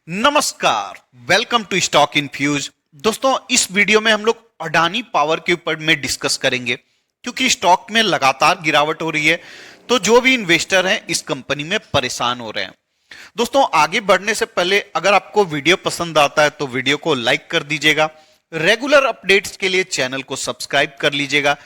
नमस्कार, welcome to stock infuse. दोस्तों, इस वीडियो में हम लोग अडानी पावर के ऊपर में डिस्कस करेंगे क्योंकि स्टॉक में लगातार गिरावट हो रही है। तो जो भी इन्वेस्टर हैं इस कंपनी में परेशान हो रहे हैं। दोस्तों, आगे बढ़ने से पहले अगर आपको वीडियो पसंद आता है तो वीडियो को लाइक कर दीजिएगा। रेगुलर अपडेट्स के लिए चैनल को सब्सक्राइब कर लीजिएगा।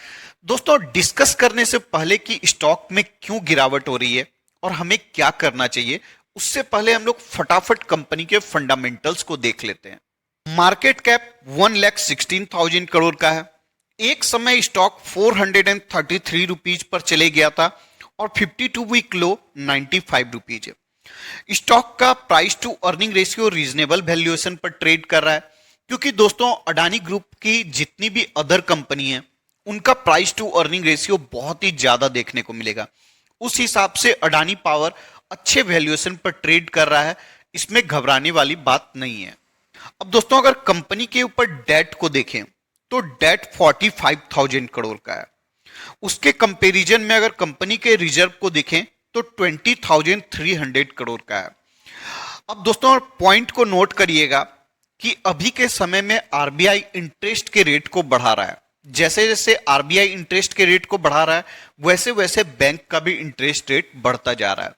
दोस्तों, डिस्कस करने से पहले कि स्टॉक में क्यों गिरावट हो रही है और हमें क्या करना चाहिए, उससे पहले हम लोग फटाफट कंपनी के फंडामेंटल्स को देख लेते हैं। मार्केट कैप 1,16,000 करोड़ का है। एक समय स्टॉक 433 रुपीज पर चले गया था और 52 वीक लो 95 रुपीज है। स्टॉक का price to earning ratio reasonable valuation पर ट्रेड कर रहा है क्योंकि दोस्तों अडानी ग्रुप की जितनी भी अदर कंपनी है उनका प्राइस टू अर्निंग रेशियो बहुत ही ज्यादा देखने को मिलेगा। उस हिसाब से अडानी पावर अच्छे वैल्यूएशन पर ट्रेड कर रहा है, इसमें घबराने वाली बात नहीं है। अब दोस्तों, अगर कंपनी के ऊपर डेट को देखें तो डेट 45,000 करोड़ का है। उसके कंपैरिजन में अगर कंपनी के रिजर्व को देखें तो 20,300 करोड़ का है। अब दोस्तों, पॉइंट को नोट करिएगा कि अभी के समय में आरबीआई इंटरेस्ट के रेट को बढ़ा रहा है। जैसे जैसे आरबीआई इंटरेस्ट के रेट को बढ़ा रहा है वैसे वैसे बैंक का भी इंटरेस्ट रेट बढ़ता जा रहा है।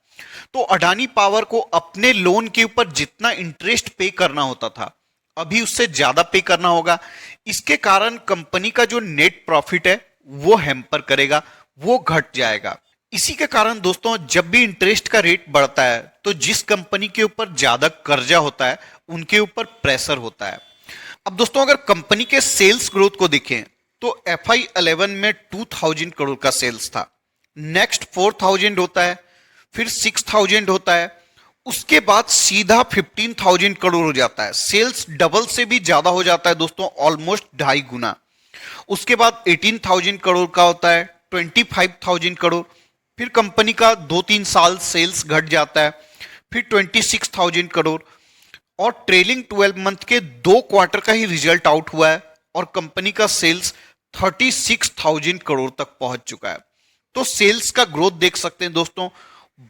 तो अडानी पावर को अपने लोन के ऊपर जितना इंटरेस्ट पे करना होता था अभी उससे ज्यादा पे करना होगा। इसके कारण कंपनी का जो नेट प्रॉफिट है वो हैम्पर करेगा, वो घट जाएगा। इसी के कारण दोस्तों, जब भी इंटरेस्ट का रेट बढ़ता है तो जिस कंपनी के ऊपर ज्यादा कर्जा होता है उनके ऊपर प्रेशर होता है। अब दोस्तों, अगर कंपनी के सेल्स ग्रोथ को देखें तो FY11 में 2000 करोड़ का सेल्स था। नेक्स्ट 4000 होता है, फिर 6000 होता है, उसके बाद सीधा 15,000 करोड़ हो जाता है। सेल्स डबल से भी ज्यादा हो जाता है दोस्तों, ऑलमोस्ट 2.5 गुना। उसके बाद 18,000 करोड़ का होता है, 25,000 करोड़। फिर कंपनी का 2-3 साल सेल्स घट जाता है, फिर 26,000 करोड़। और ट्रेलिंग 12 मंथ के 2 क्वार्टर का ही रिजल्ट आउट हुआ है और कंपनी का सेल्स 36,000 करोड़ तक पहुंच चुका है। तो सेल्स का ग्रोथ देख सकते हैं दोस्तों,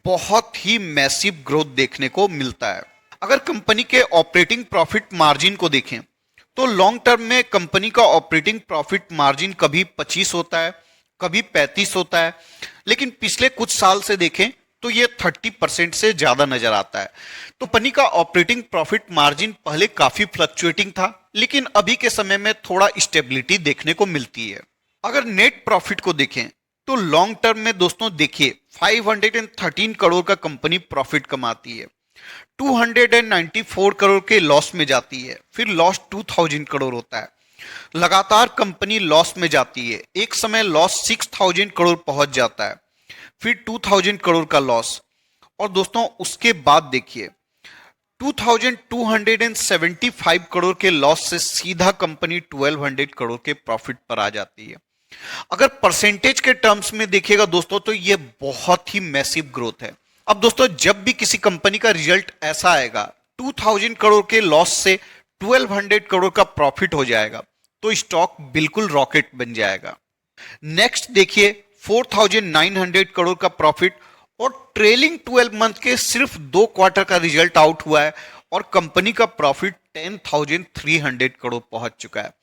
बहुत ही मैसिव ग्रोथ देखने को मिलता है। अगर कंपनी के ऑपरेटिंग प्रॉफिट मार्जिन को देखें तो लॉन्ग टर्म में कंपनी का ऑपरेटिंग प्रॉफिट मार्जिन कभी 25 होता है, कभी 35 होता है, लेकिन पिछले कुछ साल से देखें तो ये 30% से ज्यादा नजर आता है। तो कंपनी का ऑपरेटिंग प्रॉफिट मार्जिन पहले काफी फ्लक्चुएटिंग था, लेकिन अभी के समय में थोड़ा स्टेबिलिटी देखने को मिलती है। अगर नेट प्रॉफिट को देखें तो लॉन्ग टर्म में दोस्तों देखिए 513 करोड़ का कंपनी प्रॉफिट कमाती है, 294 करोड़ के लॉस में जाती है, फिर लॉस 2000 करोड़ होता है। लगातार कंपनी लॉस में जाती है, एक समय लॉस 6000 करोड़ पहुंच जाता है, फिर 2000 करोड़ का लॉस। और दोस्तों उसके बाद देखिए 2275 करोड़ के लॉस से सीधा कंपनी 1200 करोड़ के प्रॉफिट पर आ जाती है। अगर परसेंटेज के टर्म्स में देखिएगा दोस्तों तो ये बहुत ही मैसिव ग्रोथ है। अब दोस्तों, जब भी किसी कंपनी का रिजल्ट ऐसा आएगा 2000 करोड़ के लॉस से 1200 करोड़ का प्रॉफिट हो जाएगा तो स्टॉक बिल्कुल रॉकेट बन जाएगा। नेक्स्ट देखिए 4900 करोड़ का प्रॉफिट और ट्रेलिंग 12 मंथ के सिर्फ 2 क्वार्टर का रिजल्ट आउट हुआ है और कंपनी का प्रॉफिट 10,300 करोड़ पहुंच चुका है।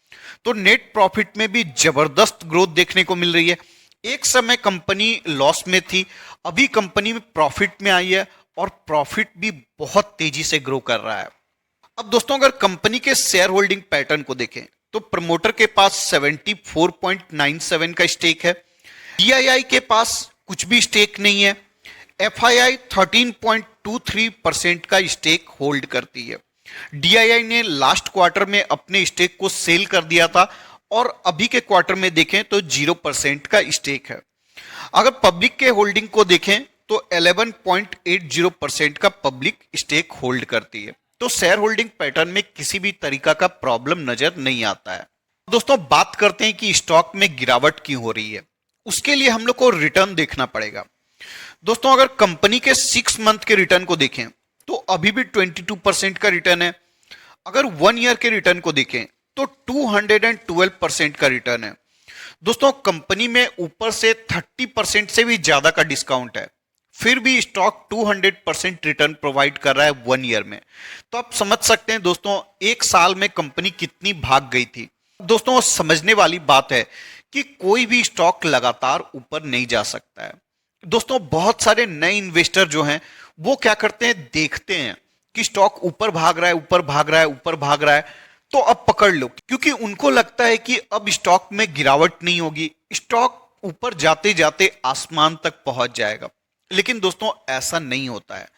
तो नेट प्रॉफिट में भी जबरदस्त ग्रोथ देखने को मिल रही है। एक समय कंपनी लॉस में थी, अभी कंपनी में प्रॉफिट में आई है और प्रॉफिट भी बहुत तेजी से ग्रो कर रहा है। अब दोस्तों, अगर कंपनी के शेयर होल्डिंग पैटर्न को देखें तो प्रमोटर के पास 74.97 का स्टेक है, डीआईआई के पास कुछ भी स्टेक नहीं है, एफआईआई 13.23% का स्टेक होल्ड करती है। डीआईआई ने लास्ट क्वार्टर में अपने स्टेक को सेल कर दिया था और अभी के क्वार्टर में देखें तो 0% का स्टेक है। अगर पब्लिक के होल्डिंग को देखें तो 11.80% का पब्लिक स्टेक होल्ड करती है। तो शेयर होल्डिंग पैटर्न में किसी भी तरीका का प्रॉब्लम नजर नहीं आता है। दोस्तों, बात करते हैं कि स्टॉक में गिरावट क्यों हो रही है। उसके लिए हम लोग को रिटर्न देखना पड़ेगा। दोस्तों, अगर कंपनी के 6 मंथ के रिटर्न को देखें तो अभी भी 22% का रिटर्न है। अगर 1 ईयर के रिटर्न को देखें तो 212% का रिटर्न है। दोस्तों, कंपनी में ऊपर से 30% से भी ज्यादा का डिस्काउंट है। फिर भी स्टॉक 200% रिटर्न प्रोवाइड कर रहा है 1 ईयर में। तो आप समझ सकते हैं दोस्तों, 1 साल में कंपनी कितनी भाग गई थी। दोस्तों समझने वाली बात है कि कोई भी स्टॉक लगातार ऊपर नहीं जा सकता है। दोस्तों बहुत सारे नए इन्वेस्टर जो हैं वो क्या करते हैं, देखते हैं कि स्टॉक ऊपर भाग रहा है, ऊपर भाग रहा है, ऊपर भाग रहा है, तो अब पकड़ लो, क्योंकि उनको लगता है कि अब स्टॉक में गिरावट नहीं होगी, स्टॉक ऊपर जाते जाते आसमान तक पहुंच जाएगा। लेकिन दोस्तों ऐसा नहीं होता है।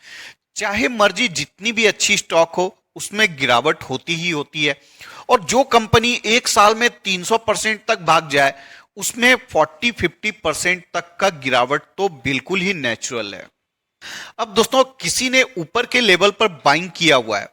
चाहे मर्जी जितनी भी अच्छी स्टॉक हो, उसमें गिरावट होती ही होती है। और जो कंपनी 1 साल में 300% तक भाग जाए, उसमें 40-50% तक का गिरावट तो बिल्कुल ही नेचुरल है। अब दोस्तों किसी ने ऊपर के लेवल पर बाइंग किया हुआ है,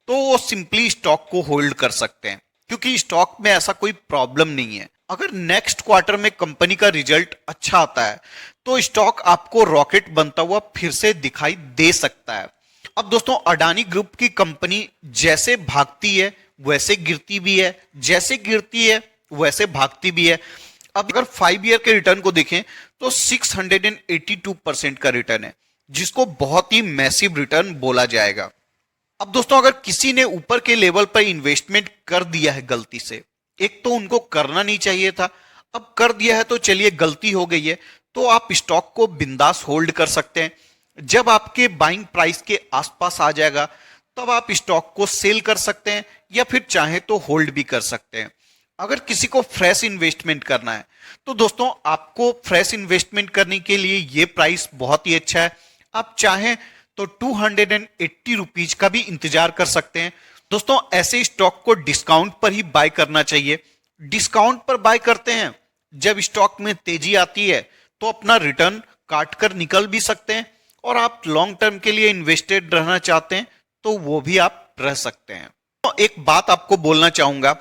तो वो सिंपली स्टॉक को होल्ड कर सकते हैं, क्योंकि स्टॉक में ऐसा कोई प्रॉब्लम नहीं है। अगर नेक्स्ट क्वार्टर में कंपनी का रिजल्ट अच्छा आता है, तो स्टॉक आपको रॉकेट बनता हुआ फिर से दिखाई दे सकता है। अब दोस्तों अडानी ग्रुप की कंपनी जैसे भागती है वैसे गिरती भी है, जैसे गिरती है वैसे भागती भी है। अब अगर 5 ईयर के रिटर्न को देखें तो 682% का रिटर्न है, जिसको बहुत ही मैसिव रिटर्न बोला जाएगा। अब दोस्तों अगर किसी ने ऊपर के लेवल पर इन्वेस्टमेंट कर दिया है गलती से, एक तो उनको करना नहीं चाहिए था, अब कर दिया है तो चलिए गलती हो गई है, तो आप स्टॉक को बिंदास होल्ड कर सकते हैं। जब आपके बाइंग प्राइस के आसपास आ जाएगा, तब आप स्टॉक को सेल कर सकते हैं, या फिर चाहे तो होल्ड भी कर सकते हैं। अगर किसी को फ्रेश इन्वेस्टमेंट करना है, तो दोस्तों आपको फ्रेश इन्वेस्टमेंट करने के लिए ये प्राइस बहुत ही अच्छा है। आप चाहें तो 280 रुपीज का भी इंतजार कर सकते हैं। दोस्तों ऐसे स्टॉक को डिस्काउंट पर ही बाय करना चाहिए। डिस्काउंट पर बाय करते हैं, जब स्टॉक में तेजी आती है तो अपना रिटर्न काट कर निकल भी सकते हैं, और आप लॉन्ग टर्म के लिए इन्वेस्टेड रहना चाहते हैं तो वो भी आप रह सकते हैं। तो एक बात आपको बोलना चाहूंगा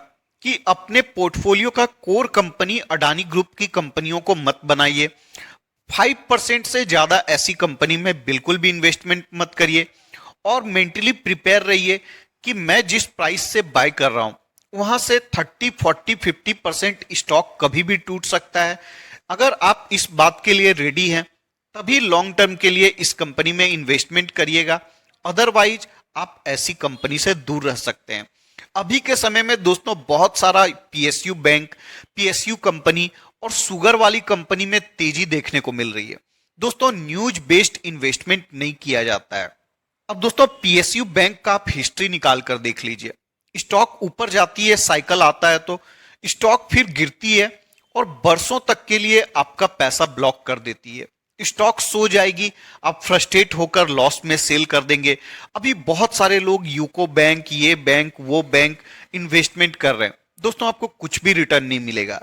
कि अपने पोर्टफोलियो का कोर कंपनी अडानी ग्रुप की कंपनियों को मत बनाइए। 5% से ज्यादा ऐसी कंपनी में बिल्कुल भी इन्वेस्टमेंट मत करिए, और मेंटली प्रिपेयर रहिए कि मैं जिस प्राइस से बाय कर रहा हूं वहां से 30, 40, 50% स्टॉक कभी भी टूट सकता है। अगर आप इस बात के लिए रेडी हैं, तभी लॉन्ग टर्म के लिए इस कंपनी में इन्वेस्टमेंट करिएगा, अदरवाइज आप ऐसी कंपनी से दूर रह सकते हैं। अभी के समय में दोस्तों बहुत सारा पीएसयू बैंक, पीएसयू कंपनी और शुगर वाली कंपनी में तेजी देखने को मिल रही है। दोस्तों न्यूज बेस्ड इन्वेस्टमेंट नहीं किया जाता है। अब दोस्तों पीएसयू बैंक का आप हिस्ट्री निकाल कर देख लीजिए। स्टॉक ऊपर जाती है, साइकिल आता है तो स्टॉक फिर गिरती है और बरसों तक के लिए आपका पैसा ब्लॉक कर देती है। स्टॉक सो जाएगी, आप फ्रस्ट्रेट होकर लॉस में सेल कर देंगे। अभी बहुत सारे लोग यूको बैंक, ये बैंक, वो बैंक इन्वेस्टमेंट कर रहे हैं। दोस्तों आपको कुछ भी रिटर्न नहीं मिलेगा।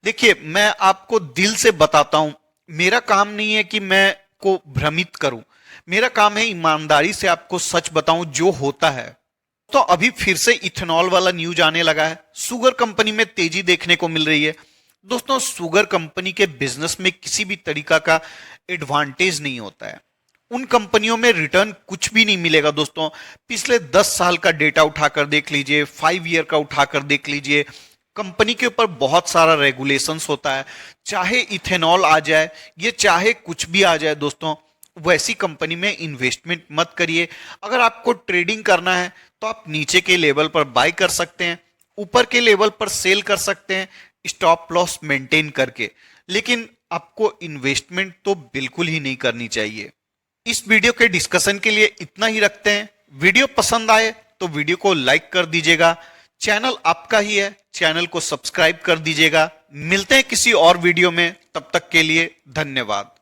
देखिए मैं आपको दिल से बताता हूं, मेरा काम नहीं है कि मैं को भ्रमित करूं, मेरा काम है ईमानदारी से आपको सच बताऊं जो होता है। तो अभी फिर से इथेनॉल वाला न्यूज आने लगा है, शुगर कंपनी में तेजी देखने को मिल रही है। दोस्तों शुगर कंपनी के बिजनेस में किसी भी तरीका का एडवांटेज नहीं होता है। उन कंपनियों में रिटर्न कुछ भी नहीं मिलेगा। दोस्तों पिछले 10 साल का डेटा उठाकर देख लीजिए, 5 ईयर का उठाकर देख लीजिए, कंपनी के ऊपर बहुत सारा रेगुलेशंस होता है। चाहे इथेनॉल आ जाए, ये चाहे कुछ भी आ जाए, दोस्तों वैसी कंपनी में इन्वेस्टमेंट मत करिए। अगर आपको ट्रेडिंग करना है तो आप नीचे के लेवल पर बाय कर सकते हैं, ऊपर के लेवल पर सेल कर सकते हैं, स्टॉप लॉस मेंटेन करके, लेकिन आपको इन्वेस्टमेंट तो बिल्कुल ही नहीं करनी चाहिए। इस वीडियो के डिस्कशन के लिए इतना ही रखते हैं। वीडियो पसंद आए तो वीडियो को लाइक कर दीजिएगा। चैनल आपका ही है, चैनल को सब्सक्राइब कर दीजिएगा। मिलते हैं किसी और वीडियो में, तब तक के लिए धन्यवाद।